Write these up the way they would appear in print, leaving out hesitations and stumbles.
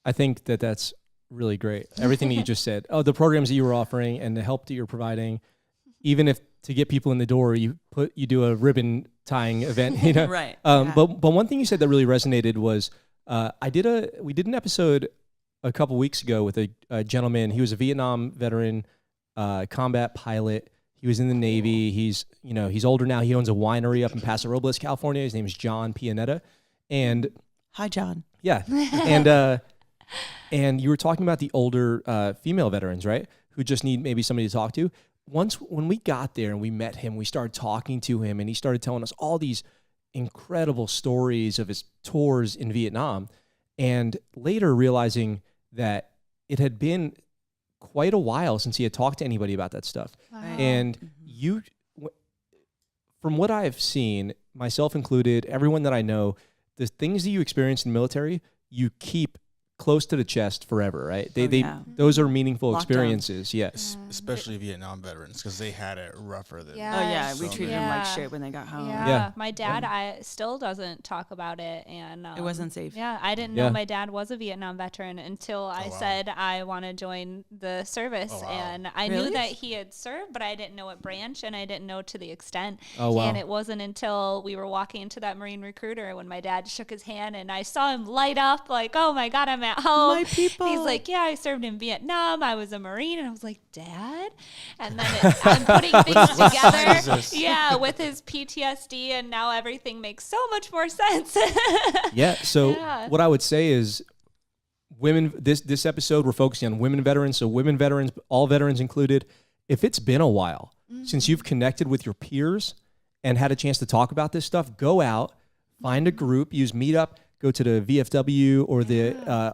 I think that that's really great. Everything that you just said. Oh, the programs that you were offering and the help that you're providing, even if to get people in the door, you do a ribbon tying event, you know? Right. But one thing you said that really resonated was we did an episode a couple weeks ago with a gentleman. He was a Vietnam veteran, combat pilot. He was in the Navy. He's older now. He owns a winery up in Paso Robles, California. His name is John Pianetta. And hi, John. Yeah. And you were talking about the older female veterans, right? Who just need maybe somebody to talk to. When we got there and we met him, we started talking to him, and he started telling us all these incredible stories of his tours in Vietnam. And later realizing that it had been quite a while since he had talked to anybody about that stuff. Wow. And from what I've seen, myself included, everyone that I know, the things that you experience in the military, you keep close to the chest forever, right? Those are meaningful experiences. Yes. Especially Vietnam veterans, because they had it rougher than Yes. Oh yeah, we so treated many. them like shit when they got home. Yeah. My dad still doesn't talk about it, and It wasn't safe. Yeah, I didn't know my dad was a Vietnam veteran until I said I want to join the service, and I knew that he had served, but I didn't know what branch, and I didn't know to the extent. Oh, wow. And it wasn't until we were walking into that Marine recruiter when my dad shook his hand, and I saw him light up like, "Oh my God, I'm at home." My people. He's like, "Yeah, I served in Vietnam. I was a Marine," and I was like, "Dad," and then I'm putting things together. Jesus. Yeah, with his PTSD, and now everything makes so much more sense. Yeah. So what I would say is women, this episode, we're focusing on women veterans. So women veterans, all veterans included. If it's been a while since you've connected with your peers and had a chance to talk about this stuff, go out, find a group, use Meetup, go to the VFW or the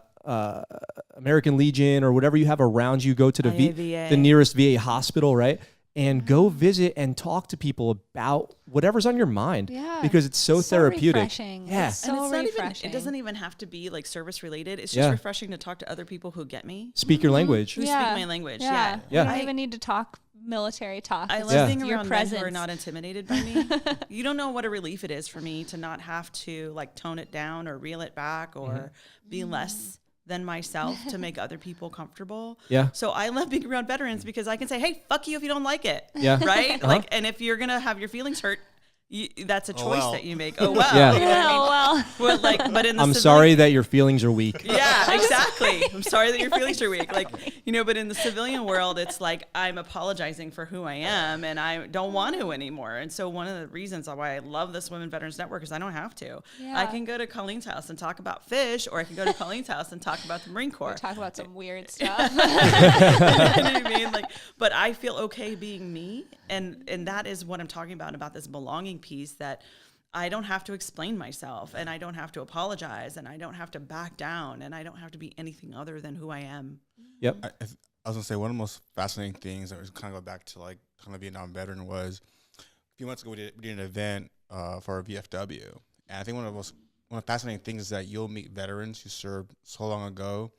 American Legion or whatever you have around you, go to the nearest VA hospital, right? And go visit and talk to people about whatever's on your mind. Yeah. Because it's so therapeutic. Refreshing. Yeah. It's so And it's not refreshing. even, it doesn't even have to be like service related. It's just refreshing to talk to other people who get me. Speak your language. Who speak my language. Yeah. You don't even need to talk military talk. I It's love just being your around men who presence. are not intimidated by me. You don't know what a relief it is for me to not have to like tone it down or reel it back or be less than myself to make other people comfortable. Yeah. So I love being around veterans because I can say, "Hey, fuck you if you don't like it." Yeah. Right? Like, and if you're gonna have your feelings hurt, that's a choice that you make. Oh well. Yeah. You know what I mean? Well. Well, like, but in the I'm civilian- sorry that your feelings are weak. Yeah, exactly. I'm sorry that your feelings are weak. Like, but in the civilian world, it's like I'm apologizing for who I am and I don't want to anymore. And so one of the reasons why I love this Women Veterans Network is I don't have to. Yeah. I can go to Colleen's house and talk about fish, or I can go to Colleen's house and talk about the Marine Corps. Talk about some weird stuff. You know what I mean? Like, but I feel okay being me, and that is what I'm talking about this belonging piece, that I don't have to explain myself, and I don't have to apologize, and I don't have to back down, and I don't have to be anything other than who I am. Yep. I was gonna say one of the most fascinating things that was kind of go back to like kind of Vietnam veteran was a few months ago we did an event for a VFW, and I think one of the fascinating things is that you'll meet veterans who served so long ago,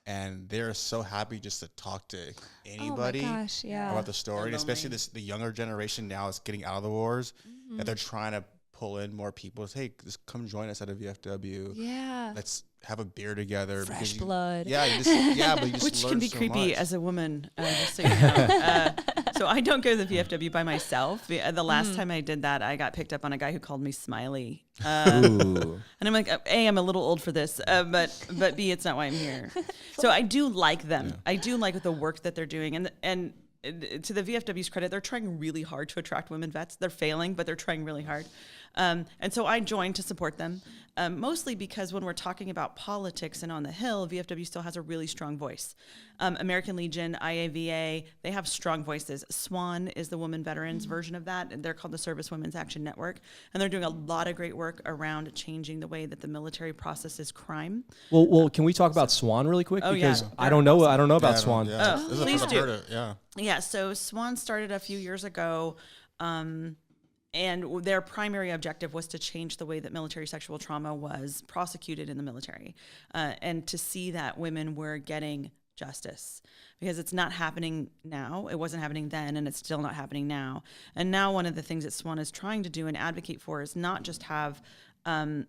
and they're so happy just to talk to anybody gosh, yeah. about the story, and especially the younger generation now is getting out of the wars, that they're trying to pull in more people. Hey, just come join us at a VFW. Yeah. Let's have a beer together. Fresh blood. But you just Which learn can be so creepy much. as a woman, just so you know. So I don't go to the VFW by myself. The last time I did that, I got picked up on a guy who called me Smiley. Ooh. And I'm like, A, I'm a little old for this, but B, it's not why I'm here. So I do like them. Yeah. I do like the work that they're doing. And to the VFW's credit, they're trying really hard to attract women vets. They're failing, but they're trying really hard. And so I joined to support them, mostly because when we're talking about politics and on the Hill, VFW still has a really strong voice. American Legion, IAVA, they have strong voices. SWAN is the women veterans version of that, and they're called the Service Women's Action Network. And they're doing a lot of great work around changing the way that the military processes crime. Well, can we talk about SWAN really quick? Oh, because yeah. I don't know about SWAN. Yeah. Oh, This is the please first I've do. heard it, yeah. Yeah, so SWAN started a few years ago, and their primary objective was to change the way that military sexual trauma was prosecuted in the military, and to see that women were getting justice, because it's not happening now. It wasn't happening then, and it's still not happening now. And now one of the things that SWAN is trying to do and advocate for is not just have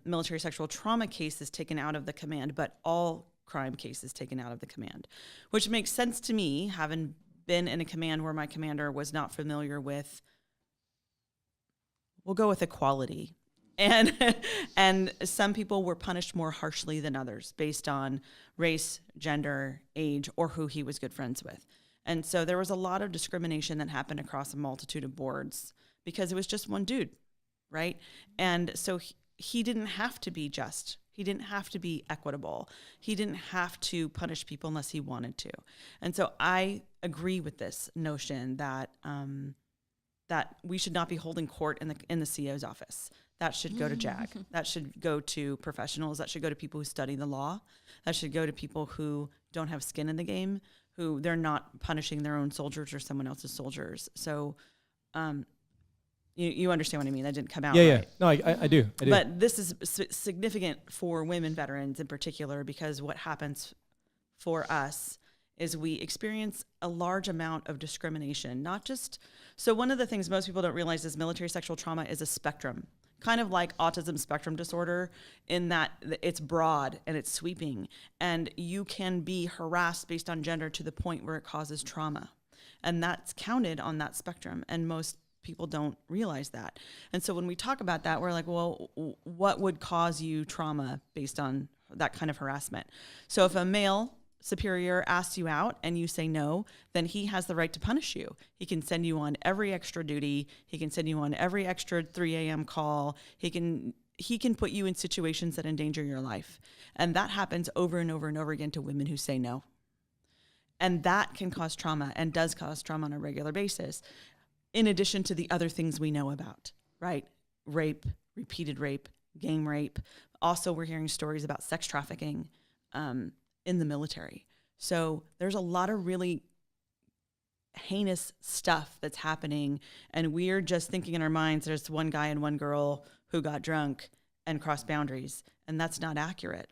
military sexual trauma cases taken out of the command, but all crime cases taken out of the command, which makes sense to me, having been in a command where my commander was not familiar with, we'll go with equality. And some people were punished more harshly than others based on race, gender, age, or who he was good friends with. And so there was a lot of discrimination that happened across a multitude of boards because it was just one dude, right? And so he didn't have to be just. He didn't have to be equitable. He didn't have to punish people unless he wanted to. And so I agree with this notion that that we should not be holding court in the CO's office. That should go to JAG. That should go to professionals. That should go to people who study the law. That should go to people who don't have skin in the game, who they're not punishing their own soldiers or someone else's soldiers. So you understand what I mean? That didn't come out right. No, I do. But this is significant for women veterans in particular, because what happens for us is we experience a large amount of discrimination. So one of the things most people don't realize is military sexual trauma is a spectrum, kind of like autism spectrum disorder, in that it's broad and it's sweeping, and you can be harassed based on gender to the point where it causes trauma. And that's counted on that spectrum, and most people don't realize that. And so when we talk about that, we're like, well, what would cause you trauma based on that kind of harassment? So if a male superior asks you out and you say no, then he has the right to punish you. He can send you on every extra duty. He can send you on every extra 3 a.m. call. He can put you in situations that endanger your life. And that happens over and over and over again to women who say no. And that can cause trauma, and does cause trauma on a regular basis, in addition to the other things we know about, right? Rape, repeated rape, gang rape. Also, we're hearing stories about sex trafficking in the military. So there's a lot of really heinous stuff that's happening, and we're just thinking in our minds there's one guy and one girl who got drunk and crossed boundaries, and that's not accurate.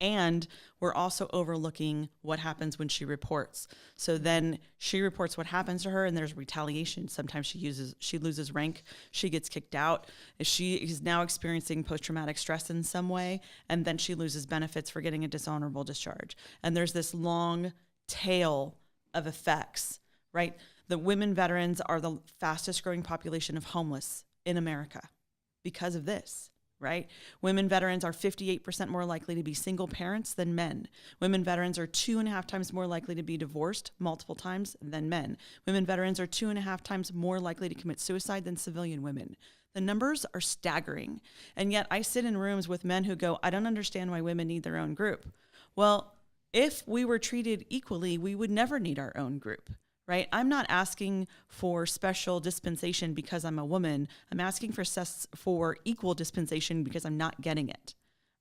And we're also overlooking what happens when she reports. So then she reports what happens to her, and there's retaliation. Sometimes she loses rank, she gets kicked out. She is now experiencing post-traumatic stress in some way, and then she loses benefits for getting a dishonorable discharge. And there's this long tail of effects, right? The women veterans are the fastest growing population of homeless in America because of this. Right? Women veterans are 58% more likely to be single parents than men. Women veterans are 2.5 times more likely to be divorced multiple times than men. Women veterans are 2.5 times more likely to commit suicide than civilian women. The numbers are staggering. And yet I sit in rooms with men who go, I don't understand why women need their own group. Well, if we were treated equally, we would never need our own group. Right? I'm not asking for special dispensation because I'm a woman. I'm asking for equal dispensation because I'm not getting it.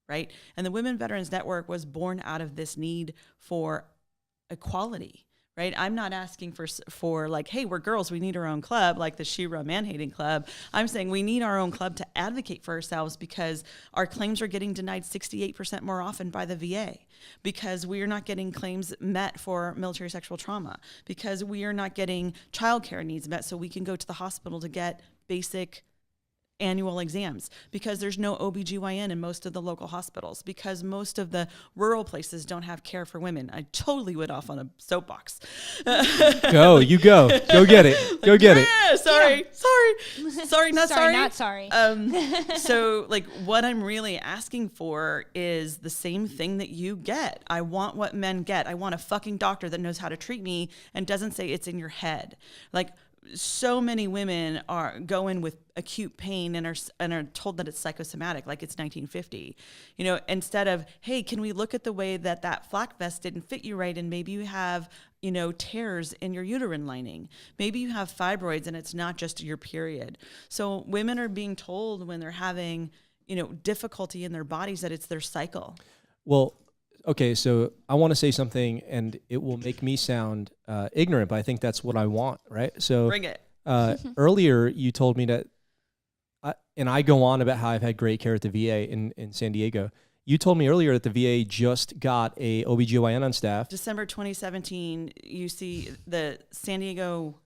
Right? And the Women Veterans Network was born out of this need for equality. Right? I'm not asking for like, hey, we're girls, we need our own club, like the She-Ra Man-Hating Club. I'm saying we need our own club to advocate for ourselves, because our claims are getting denied 68% more often by the VA, because we are not getting claims met for military sexual trauma, because we are not getting childcare needs met so we can go to the hospital to get basic annual exams, because there's no OBGYN in most of the local hospitals, because most of the rural places don't have care for women. I totally went off on a soapbox. Go get it. Go get it. Sorry, not sorry. So like what I'm really asking for is the same thing that you get. I want what men get. I want a fucking doctor that knows how to treat me and doesn't say it's in your head. Like, so many women go in with acute pain and are told that it's psychosomatic, like it's 1950. You know, instead of, hey, can we look at the way that flak vest didn't fit you right, and maybe you have, you know, tears in your uterine lining. Maybe you have fibroids and it's not just your period. So women are being told when they're having, you know, difficulty in their bodies that it's their cycle. Well, okay, so I want to say something, and it will make me sound ignorant, but I think that's what I want, right? So bring it. Earlier, you told me that, and I go on about how I've had great care at the VA in San Diego. You told me earlier that the VA just got a OBGYN on staff. December 2017, you see the San Diego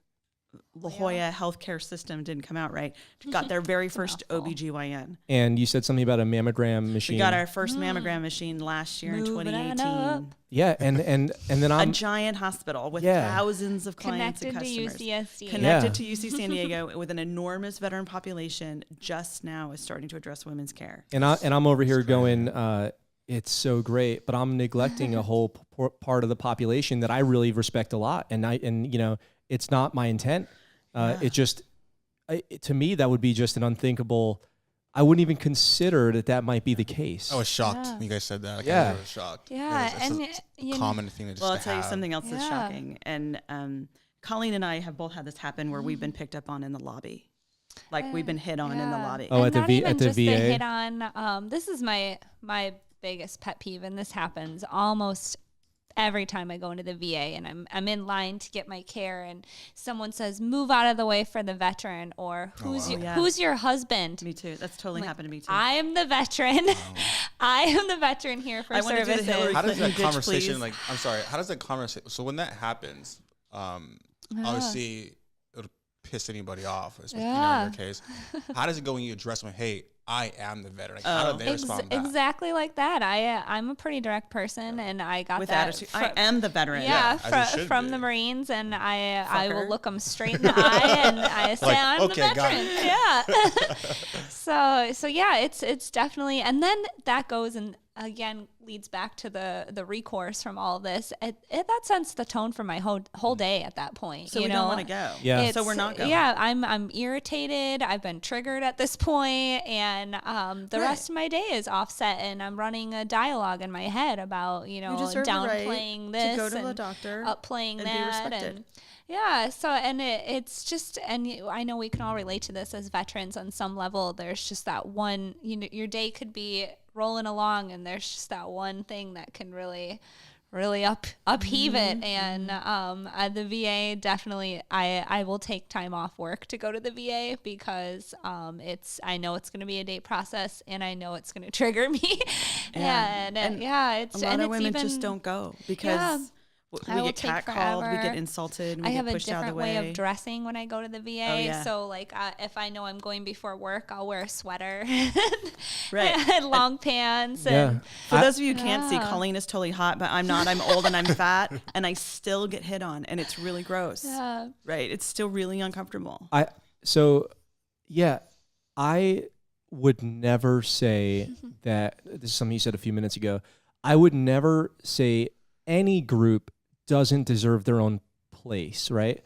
La Jolla healthcare system didn't come out right. Got their very first OBGYN. And you said something about a mammogram machine. We got our first mammogram machine last year in 2018. Yeah, and then a giant hospital with thousands of clients and customers. Connected to UC San Diego with an enormous veteran population, just now is starting to address women's care. And I'm over here going, it's so great, but I'm neglecting a whole part of the population that I really respect a lot. And you know, it's not my intent. It just, to me, that would be just an unthinkable. I wouldn't even consider that might be the case. I was shocked when you guys said that. I was shocked. Yeah, and a common thing to just I'll tell you something else that's shocking. And Colleen and I have both had this happen where we've been picked up on in the lobby. Like we've been hit on in the lobby. Oh, and at the VA. Hit on. This is my biggest pet peeve, and this happens almost every time I go into the VA and I'm in line to get my care and someone says, move out of the way for the veteran, or who's your husband? Me too. That's totally happened to me too. I am the veteron. I am the veteran here for services. How does that conversation, how does that conversation, so when that happens, obviously it'll piss anybody off, especially in your case. How does it go when you address them, hey, I am the veteran? Like, how do they respond back? Exactly like that. I'm a pretty direct person, and I got with that. attitude. I am the veteran. From the Marines, and I will look them straight in the eye, and I say I'm the veteran. Yeah. So yeah, it's definitely, and then that goes and again leads back to the recourse from all of this. That sets the tone for my whole day at that point. So we don't want to go. Yeah. So we're not going. Yeah, I'm irritated. I've been triggered at this point, and the rest of my day is offset, and I'm running a dialogue in my head about downplaying this, to go to the doctor, upplaying that, and yeah. So and it's just, and I know we can all relate to this as veterans on some level. There's just that one. Your day could be rolling along, and there's just that one thing that can really upheave it. And the VA, definitely I will take time off work to go to the VA because I know it's going to be a date process, and I know it's going to trigger me. It's a lot of women just don't go because we get catcalled, we get insulted, we I have get pushed a out of the different way. way of dressing when I go to the VA. So like if I know I'm going before work, I'll wear a sweater and long pants. And for those of you who can't see, Colleen is totally hot, but I'm not. I'm old and I'm fat, and I still get hit on, and it's really gross. Yeah. Right? It's still really uncomfortable. I would never say that. This is something you said a few minutes ago. I would never say any group doesn't deserve their own place, right,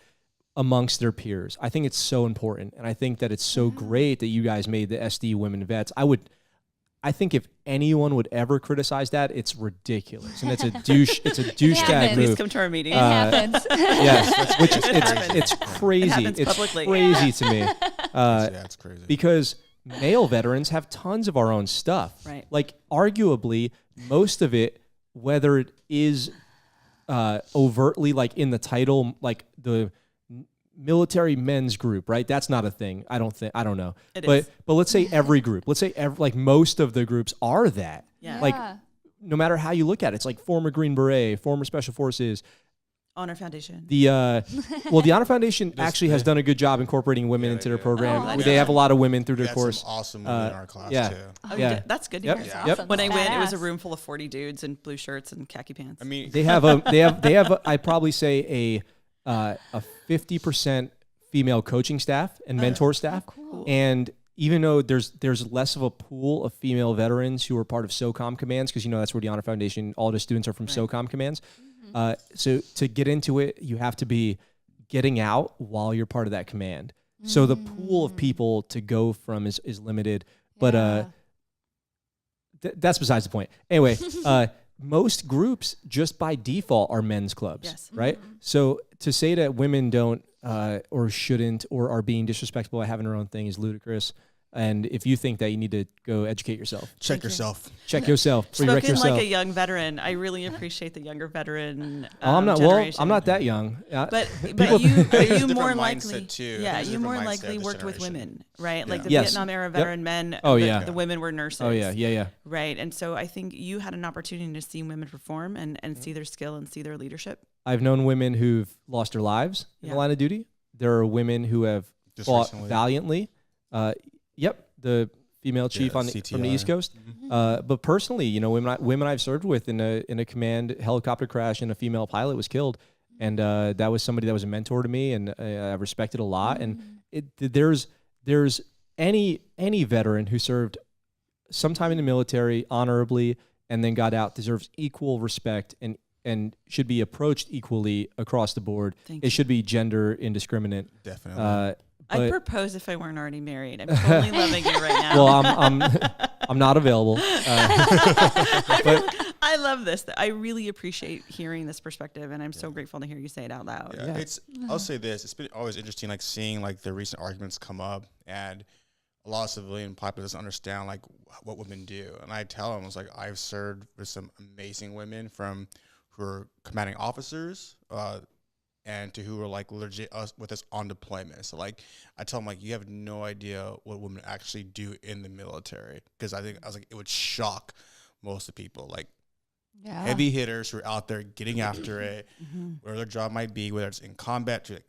amongst their peers. I think it's so important, and I think that it's so great that you guys made the SD Women Vets. I think if anyone would ever criticize that, it's ridiculous, and it's a douchebag move. Please come to our meeting. It happens. Yes, which it's crazy. It's crazy to me. It's crazy because male veterans have tons of our own stuff. Right. Like arguably most of it, whether it is overtly like in the title, like the military men's group, right? That's not a thing. I don't know. But let's say every group, like most of the groups are that. Yeah. Like no matter how you look at it, it's like former Green Beret, former Special Forces. Honor Foundation. The Honor Foundation actually has done a good job incorporating women into their program. They have a lot of women through their course. Some awesome women in our class too. That's good to hear. Yep. When I went, it was a room full of 40 dudes in blue shirts and khaki pants. I mean, they have I'd probably say a 50% female coaching staff and mentor staff. Cool. And even though there's less of a pool of female veterans who are part of SOCOM commands, because that's where the Honor Foundation, all the students are from SOCOM commands. So to get into it, you have to be getting out while you're part of that command. So the pool of people to go from is limited, but that's besides the point. Anyway, most groups just by default are men's clubs, right? So to say that women don't or shouldn't or are being disrespectful by having their own thing is ludicrous. And if you think that, you need to go educate yourself. Check yourself. Check yourself. Spoken like a young veteran. I really appreciate the younger veteran. I'm not. Generation. Well, I'm not that young. But you more likely. Yeah, you more likely worked with women, right? Like the Vietnam era veteran men. The women were nurses. Oh yeah. Right, and so I think you had an opportunity to see women perform and see their skill and see their leadership. I've known women who've lost their lives in the line of duty. there are women who have Just fought recently. valiantly. Yep, the female chief from the East Coast. But personally, you know, women I've served with in a command helicopter crash, and a female pilot was killed, and that was somebody that was a mentor to me, and I respected a lot. And there's any veteran who served sometime in the military honorably and then got out deserves equal respect and should be approached equally across the board. It should be gender indiscriminate. Definitely. I'd propose if I weren't already married. I'm totally loving you right now. Well, I'm not available. But I love this. I really appreciate hearing this perspective, and I'm so grateful to hear you say it out loud. Yeah. I'll say this. It's been always interesting, like seeing like the recent arguments come up, and a lot of civilian populace doesn't understand like what women do. And I tell them, it's like I've served with some amazing women who are commanding officers, and to who are like legit with us on deployment. So like I tell them, like, you have no idea what women actually do in the military, because I was like, it would shock most of the people, like heavy hitters who are out there getting after it, where their job might be, whether it's in combat to like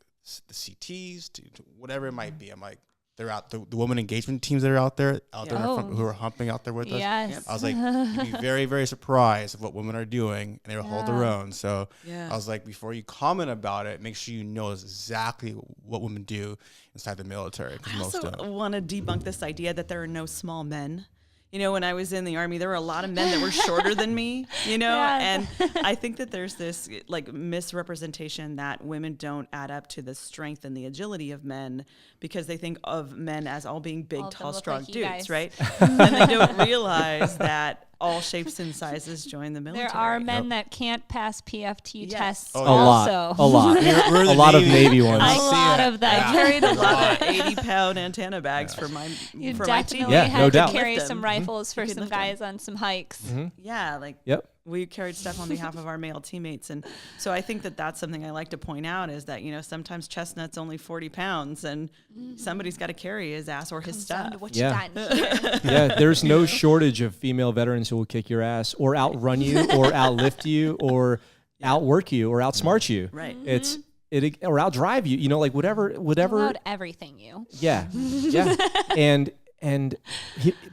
the CTs to whatever it might be. I'm like, they're out the women engagement teams that are out there in the front, who are humping out there with us. I was like, you'd be very, very surprised of what women are doing, and they will hold their own. So I was like, before you comment about it, make sure you know exactly what women do inside the military. I also want to debunk this idea that there are no small men. You know, when I was in the Army, there were a lot of men that were shorter than me, you know, and I think that there's this like misrepresentation that women don't add up to the strength and the agility of men, because they think of men as all being big, tall, strong dudes, right? And they don't realize that all shapes and sizes join the military. There are men that can't pass PFT tests. A lot. A lot of Navy ones. A lot of them. I carried a lot of 80-pound antenna bags for my You for my definitely team. Yeah, had no to doubt. carry Lift some them. rifles for You can some lift them. guys on some hikes. Yeah, like we carried stuff on behalf of our male teammates. And so I think that that's something I like to point out, is that, you know, sometimes Chestnut's only 40 pounds and somebody's got to carry his ass or his stuff. What you got in here. Yeah, there's no shortage of female veterans who will kick your ass or outrun you or outlift you or outwork you or outsmart you. Right. Or outdrive you, you know, like whatever. Allowed everything you. Yeah.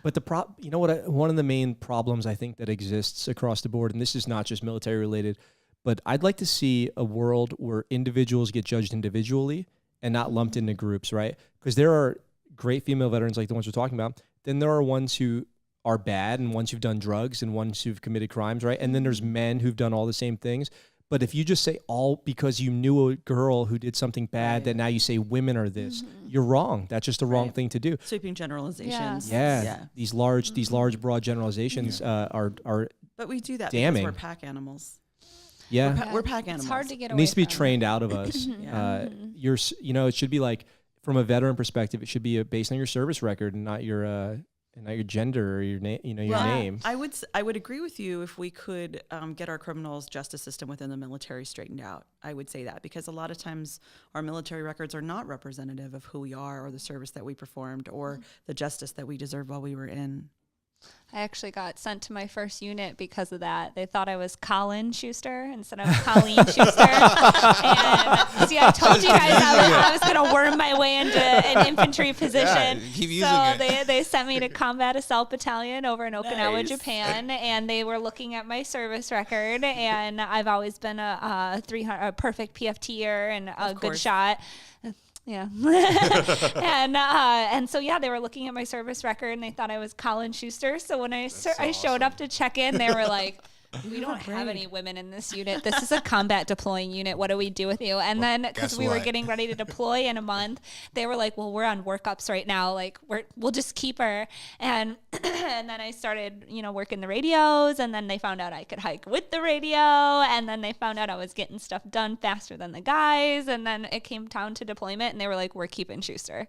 But you know what? One of the main problems I think that exists across the board, and this is not just military related, but I'd like to see a world where individuals get judged individually and not lumped into groups, right? Because there are great female veterans like the ones we're talking about. Then there are ones who are bad, and ones who've done drugs, and ones who've committed crimes, right? And then there's men who've done all the same things. But if you just say all because you knew a girl who did something bad, that now you say women are this, you're wrong. That's just the wrong thing to do. Sweeping generalizations. Yeah. These large, broad generalizations are. But we do that damning. because we're pack animals. Yeah. We're pack animals. It's hard to get It away needs to be from. trained out of us. It should be like, from a veteran perspective, it should be based on your service record and not your gender or your name. You know, your name. I would agree with you if we could get our criminal justice system within the military straightened out. I would say that, because a lot of times our military records are not representative of who we are or the service that we performed or the justice that we deserved while we were in. I actually got sent to my first unit because of that. They thought I was Colin Schuster instead of Colleen Schuster. And see, I told you guys I was going to worm my way into an infantry position. So they sent me to Combat Assault Battalion over in Okinawa, Nice. Japan, and they were looking at my service record. And I've always been a perfect PFTer and a good shot. Yeah. and so, yeah, they were looking at my service record and they thought I was Colin Schuster. So when I showed up to check in, they were like, we don't have any women in this unit. This is a combat deploying unit. What do we do with you? And then because we were getting ready to deploy in a month, they were like, well, we're on workups right now. Like we'll just keep her. And and then I started, working the radios, and then they found out I could hike with the radio. And then they found out I was getting stuff done faster than the guys. And then it came down to deployment and they were like, we're keeping Schuster.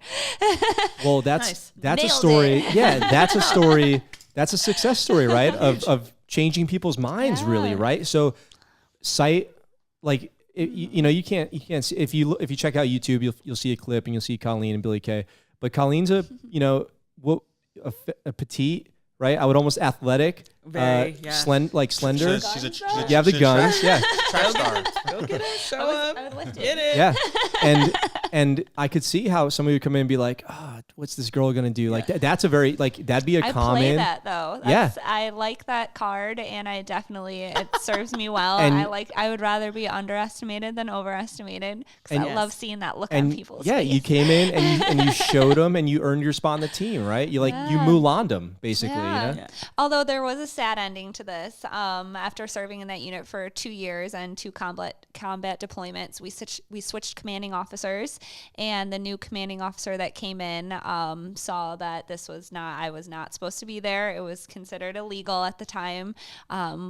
Well, that's Nailed a story. it. Yeah, that's a story. That's a success story, right? Of changing people's minds, really, right? So, you can't see, if you check out YouTube, you'll see a clip and you'll see Colleen and Billy Kay. But Colleen's a petite, right? I would almost athletic, Very, slender. She's You have the guns, yeah. Track star. Go get it. Show up. I would lift it. Get it. Yeah, and I could see how somebody would come in and be like, what's this girl gonna do? Like that's a very that'd be a I common. play that though. Yeah. I like that card, and I definitely it serves me well. And I would rather be underestimated than overestimated because I love seeing that look and on people's yeah, face. you came in and you showed them and you earned your spot on the team, right? You you Mulan'd them basically, you know. Yeah. Although there was a sad ending to this. After serving in that unit for 2 years and 2 combat deployments, we switched commanding officers, and the new commanding officer that came in saw that I was not supposed to be there. It was considered illegal at the time.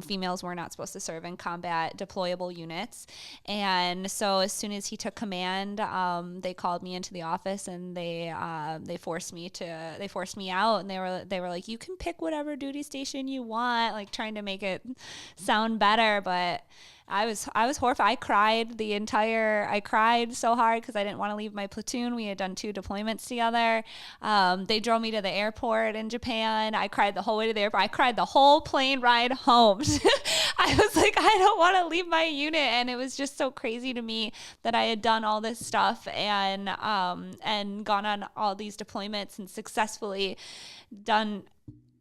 Females were not supposed to serve in combat deployable units, and so as soon as he took command, they called me into the office and they forced me out, and they were like, you can pick whatever duty station you want, like trying to make it sound better, but I was horrified. I cried so hard because I didn't want to leave my platoon. We had done 2 deployments together. They drove me to the airport in Japan. I cried the whole way to the airport. I cried the whole plane ride home. I was like, I don't want to leave my unit. And it was just so crazy to me that I had done all this stuff and gone on all these deployments and successfully done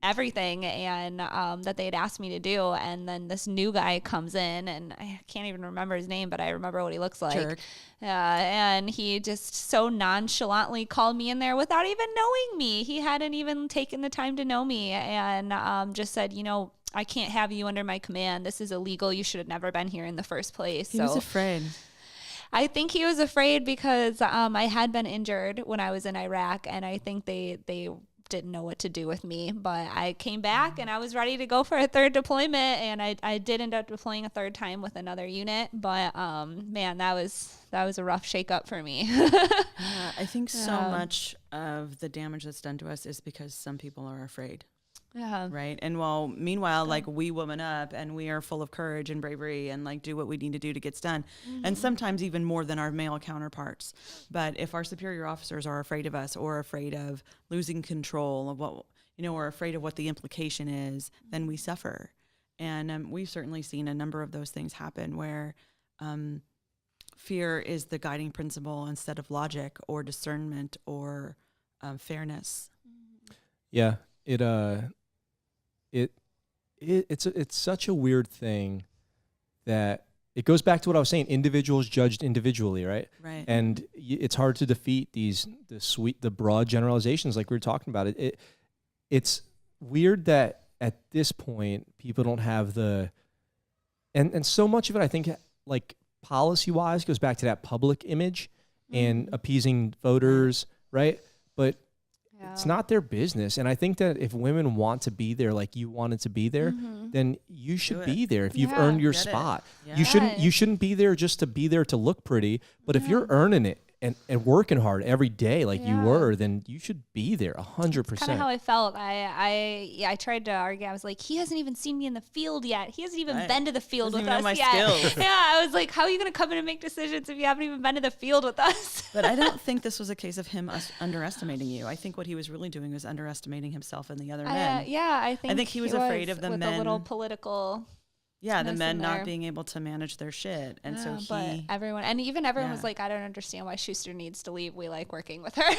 everything and that they had asked me to do, and then this new guy comes in, and I can't even remember his name, but I remember what he looks like. Jerk. And he just so nonchalantly called me in there without even knowing me. He hadn't even taken the time to know me, and just said, I can't have you under my command. This is illegal. You should have never been here in the first place. He was afraid. I think he was afraid because I had been injured when I was in Iraq, and I think they didn't know what to do with me, but I came back and I was ready to go for a 3rd deployment, and I did end up deploying a 3rd time with another unit, but man, that was a rough shakeup for me. I think so much of the damage that's done to us is because some people are afraid. Yeah. Right. And meanwhile, we woman up and we are full of courage and bravery and do what we need to do to get done. Mm-hmm. And sometimes even more than our male counterparts. But if our superior officers are afraid of us or afraid of losing control of what, or afraid of what the implication is, then we suffer. And we've certainly seen a number of those things happen where fear is the guiding principle instead of logic or discernment or fairness. Yeah. It's such a weird thing that it goes back to what I was saying, individuals judged individually, right? Right. And it's hard to defeat the broad generalizations like we were talking about. It's weird that at this point people don't have and so much of it, I think, policy-wise goes back to that public image and appeasing voters, right? But it's not their business. And I think that if women want to be there like you wanted to be there, then you should be there if you've earned your spot. Yeah. You shouldn't be there just to be there to look pretty, but if you're earning it and working hard every day like you were, then you should be there 100%. That's kind of how I felt. I tried to argue. I was like, he hasn't even seen me in the field yet. He hasn't even been to the field with us yet. Skills. Yeah, I was like, how are you going to come in and make decisions if you haven't even been to the field with us? But I don't think this was a case of him underestimating you. I think what he was really doing was underestimating himself and the other men. I think he was afraid of the with men. a little political. Yeah, the men not being able to manage their shit. And so but everyone was like, I don't understand why Schuster needs to leave. We like working with her.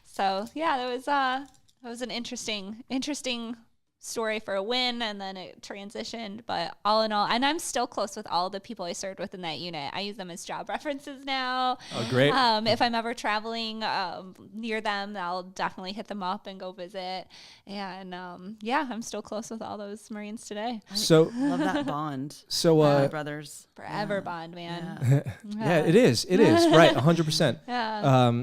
So yeah, that was an interesting story for a win, and then it transitioned. But all in all, and I'm still close with all the people I served with in that unit. I use them as job references now. Oh, great. If I'm ever traveling near them, I'll definitely hit them up and go visit. And I'm still close with all those Marines today. So love that bond. So brothers forever bond, man. Yeah, it is right, 100%. Yeah.